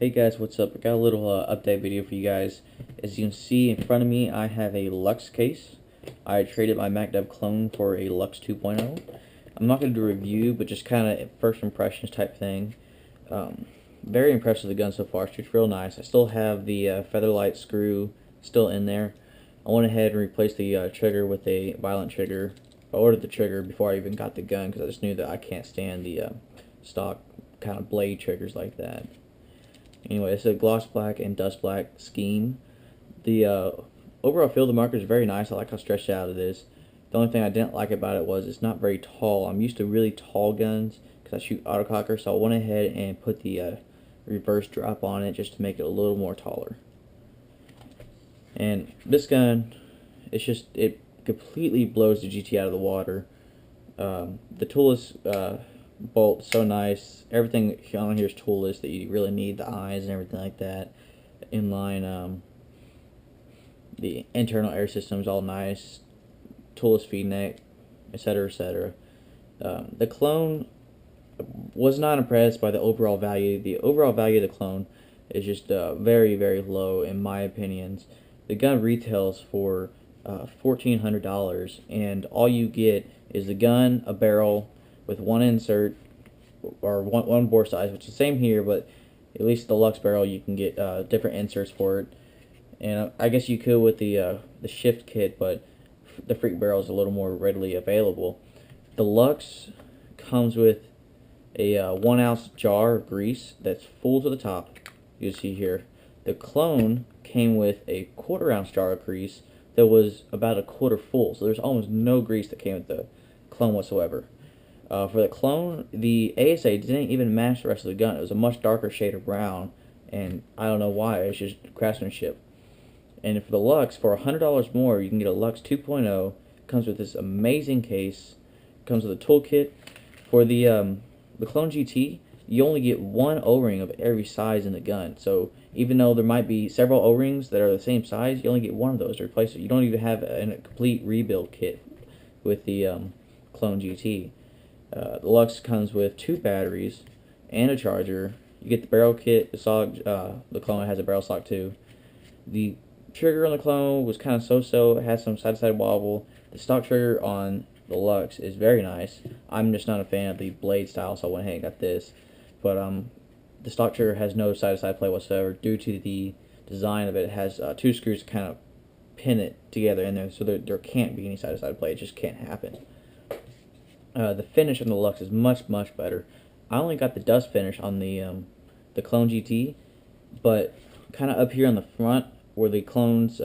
Hey guys, what's up? I got a little update video for you guys. As you can see in front of me, I have a Luxe case. I traded my MacDev clone for a Luxe 2.0. I'm not going to do a review, but just kind of first impressions type thing. Very impressed with the gun so far. It's real nice. I still have the Featherlight screw still in there. I went ahead and replaced the trigger with a Violent trigger. I ordered the trigger before I even got the gun because I just knew that I can't stand the stock kind of blade triggers like that. Anyway, it's a gloss black and dust black scheme. The overall feel of the marker is very nice. I like how stretched out it is. The only thing I didn't like about it was it's not very tall. I'm used to really tall guns because I shoot autococker, so I went ahead and put the reverse drop on it just to make it a little more taller. And this gun, it completely blows the GT out of the water. The toolless bolt, so nice. Everything on here is toolless that you really need, the eyes and everything like that. Inline, the internal air system is all nice. Toolless feed neck, etc., etc. The clone was not impressed by the overall value. The overall value of the clone is just very, very low in my opinions. The gun retails for $1,400, and all you get is the gun, a barrel with one insert or one bore size, which is the same here, but at least the Luxe barrel you can get different inserts for it. And I guess you could with the shift kit, but the Freak barrel is a little more readily available. The Luxe comes with a 1 ounce jar of grease that's full to the top. You see here. The clone came with a 1/4 ounce jar of grease that was about a quarter full, so there's almost no grease that came with the clone whatsoever. For the clone, the ASA didn't even match the rest of the gun. It was a much darker shade of brown, and I don't know why. It's just craftsmanship. And for the Luxe, for $100 more, you can get a Luxe 2.0. Comes with this amazing case. Comes with a toolkit. For the Clone GT, you only get one O-ring of every size in the gun. So even though there might be several O-rings that are the same size, you only get one of those to replace it. You don't even have a complete rebuild kit with the Clone GT. The Luxe comes with 2 batteries and a charger. You get the barrel kit. The clone has a barrel stock too. The trigger on the clone was kind of so-so. It has some side-to-side wobble. The stock trigger on the Luxe is very nice. I'm just not a fan of the blade style, so I went ahead and got this. But the stock trigger has no side-to-side play whatsoever due to the design of it. It has 2 screws to kind of pin it together in there, so there can't be any side-to-side play. It just can't happen. The finish on the Luxe is much, much better. I only got the dust finish on the Clone GT, but kind of up here on the front where the Clone's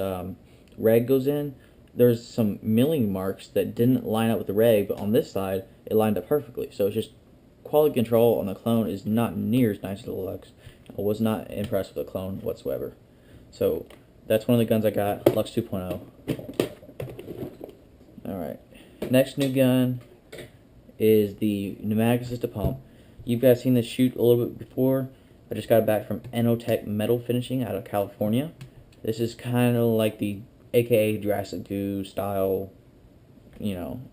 reg goes in, there's some milling marks that didn't line up with the reg, but on this side, it lined up perfectly. So it's just quality control on the Clone is not near as nice as the Luxe. I was not impressed with the Clone whatsoever. So that's one of the guns I got, Luxe 2.0. Alright, next new gun is the pneumatic assisted pump. You guys seen this shoot a little bit before. I just got it back from Enotech Metal Finishing out of California. This is kind of like the AKA Jurassic Goo style,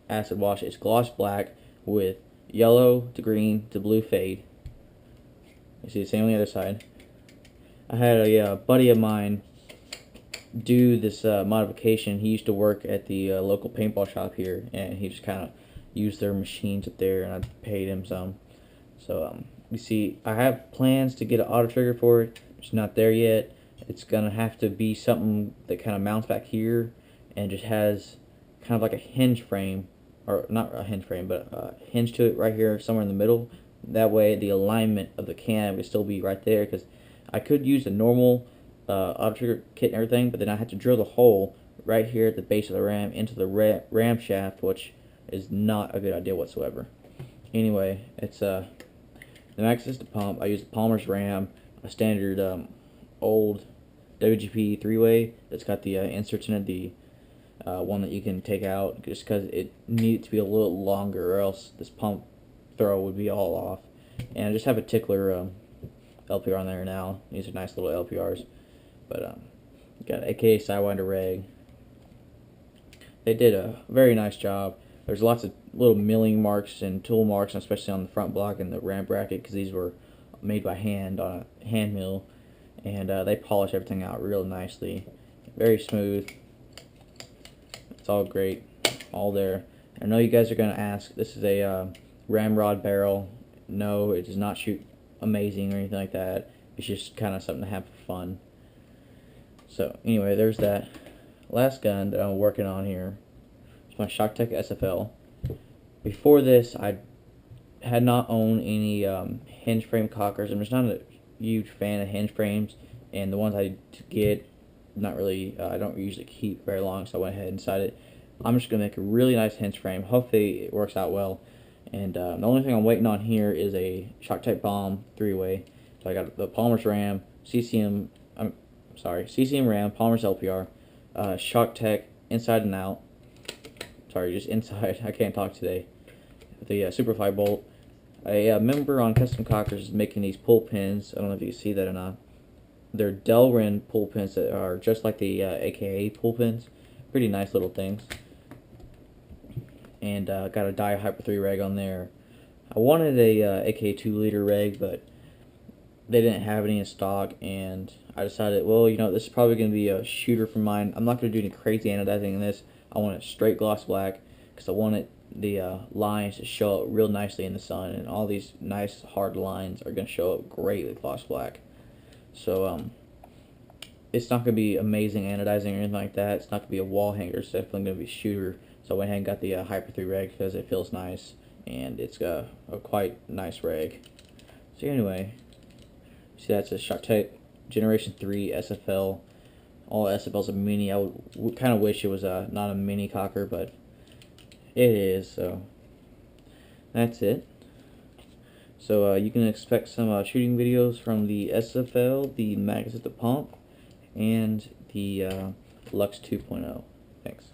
acid wash. It's gloss black with yellow to green to blue fade. You see the same on the other side. I had a buddy of mine do this modification. He used to work at the local paintball shop here, and he just kind of used their machines up there, and I paid him some. So you see, I have plans to get an auto trigger for it. It's not there yet. It's gonna have to be something that kind of mounts back here and just has kind of like a hinge frame, or not a hinge frame, but a hinge to it right here somewhere in the middle. That way the alignment of the cam would still be right there, because I could use a normal auto trigger kit and everything, but then I have to drill the hole right here at the base of the ram into the ram shaft, which is not a good idea whatsoever. Anyway, it's the max assisted pump. I use a Palmer's ram, a standard old WGP 3-way that's got the inserts in it, the one that you can take out, just because it needed to be a little longer, or else this pump throw would be all off. And I just have a tickler LPR on there now. These are nice little LPRs, but got AKA Sidewinder reg. They did a very nice job. There's lots of little milling marks and tool marks, especially on the front block and the ram bracket, because these were made by hand on a hand mill, and they polish everything out real nicely. Very smooth. It's all great, all there. I know you guys are going to ask, this is a ramrod barrel. No, it does not shoot amazing or anything like that. It's just kind of something to have for fun. So anyway, there's that. Last gun that I'm working on here is my shocktech SFL. Before this, I had not owned any hinge frame cockers. I'm just not a huge fan of hinge frames, and the ones I get, not really, I don't usually keep very long, so I went ahead and decided I'm just going to make a really nice hinge frame. Hopefully it works out well. And the only thing I'm waiting on here is a shocktech bomb 3-way. So I got the Palmer's RAM, CCM RAM, Palmer's LPR, shocktech inside and out. Sorry, just inside. I can't talk today. The Superfly bolt. A member on Custom Cockers is making these pull pins. I don't know if you can see that or not. They're Delrin pull pins that are just like the AKA pull pins. Pretty nice little things. And got a Dye Hyper 3 reg on there. I wanted a AKA 2-liter reg, but they didn't have any in stock, and I decided, well, you know, this is probably going to be a shooter for mine. I'm not going to do any crazy anodizing in this. I want it straight gloss black because I wanted the lines to show up real nicely in the sun, and all these nice hard lines are going to show up great with gloss black. So it's not going to be amazing anodizing or anything like that. It's not going to be a wall hanger. It's definitely going to be a shooter. So I went ahead and got the Hyper 3 reg because it feels nice, and it's a quite nice reg. So anyway, see, that's a shocktech Generation 3 SFL. All SFLs are mini. I would kind of wish it was not a mini cocker, but it is. So that's it. So you can expect some shooting videos from the SFL, the Mags at the Pump, and the Luxe 2.0. Thanks.